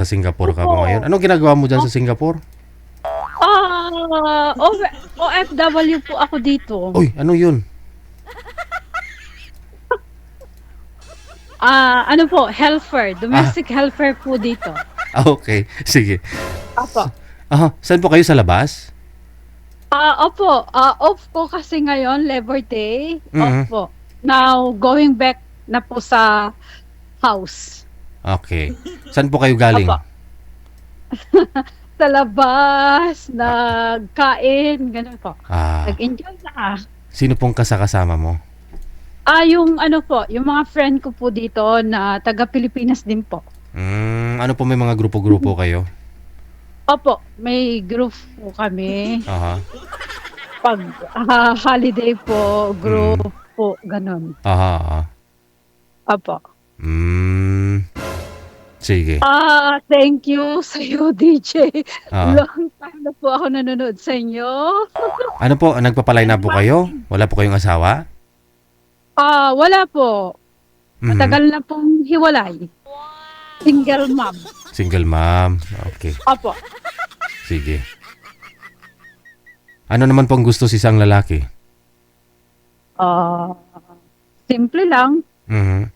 Sa Singapore ka ba Opo. ngayon? Anong ginagawa mo dyan sa Singapore? OFW po ako dito. Uy, ano yun? Ano po, helper, domestic helper po dito. Okay. Sige. Opo. Saan po kayo, sa labas? Opo, off ko kasi ngayon, Labor Day. Mhm. Off po. Now, going back na po sa house. Okay. Saan po kayo galing? Opo. Sa labas, nagkain, ganun po. Nag-enjoy na. Sino pong kasama mo? Yung ano po, yung mga friend ko po dito na taga Pilipinas din po. Ano po, may mga grupo-grupo kayo? Opo, may group po kami. Aha. Pag holiday po, group po, ganun. Aha. Opo. Sige. Thank you sa iyo, DJ. Ah. Long time na po ako nanonood sa inyo. Ano po, nagpapalay na po kayo? Wala po kayong asawa? Wala po. Mhm. Matagal na pong hiwalay. Single mom. Single mom. Okay. Opo. Sige. Ano naman pong gusto sa isang lalaki? Simple lang. Mhm.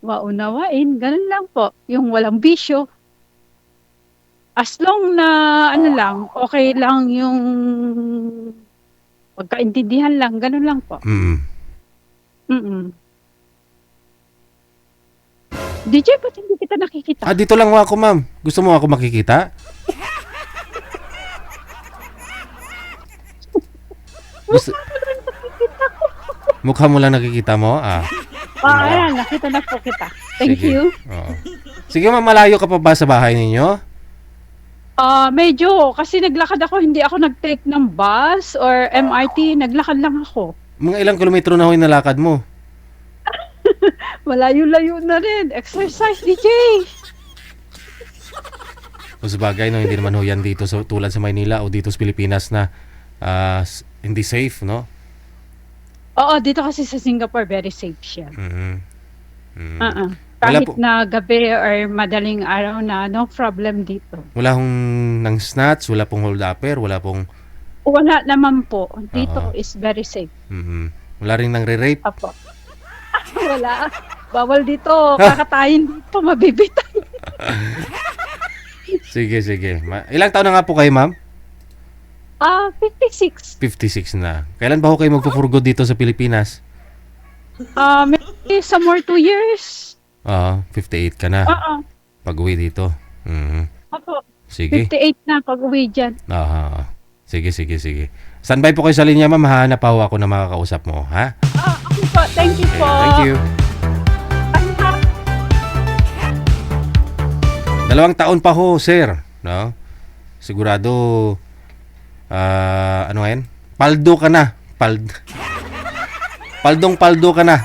Maunawain. Ganun lang po. Yung walang bisyo. As long na ano lang, okay lang yung pagkaintindihan lang. Ganun lang po. DJ, ba't hindi kita nakikita? Dito lang ako, ma'am. Gusto mo ako makikita? Gusto... Mukha mo lang nakikita mo? Ayan, nakita na po kita. Thank Sige. you. Oo. Sige, ma'am, malayo ka pa ba sa bahay ninyo? Medyo, kasi naglakad ako, hindi ako nag-take ng bus or MRT, naglakad lang ako. Mga ilang kilometro na ho yung nalakad mo? Malayo-layo na rin. Exercise, DJ. O sabagay, no, hindi naman ho yan dito tulad sa Maynila o dito sa Pilipinas na hindi safe, no? Oo, dito kasi sa Singapore, very safe siya. Wala Kahit po- na gabi or madaling araw na, no problem dito. Wala hong nang snatch, wala pong hold upper, wala pong... Wala naman po. Dito Oo. is very safe. Wala rin nang re-rape. Apo. Wala. Bawal dito. Kakatayin dito. Mabibitay. Sige. Ilang taon na nga po kayo, ma'am? 56. 56 na. Kailan ba ho kayo magpo-for good dito sa Pilipinas? Maybe some more 2 years. 58 ka na. Pag-uwi dito. Apo. Sige. 58 na pag-uwi dyan. Sige. Standby po kayo sa linya, ma'am. Hahanap pa ho ako na makakausap mo, ha? Okay po. Thank you Okay, po. thank you. 2 taon pa ho, sir. No? Sigurado, ano yan? Paldo ka na. Paldong-paldo ka na.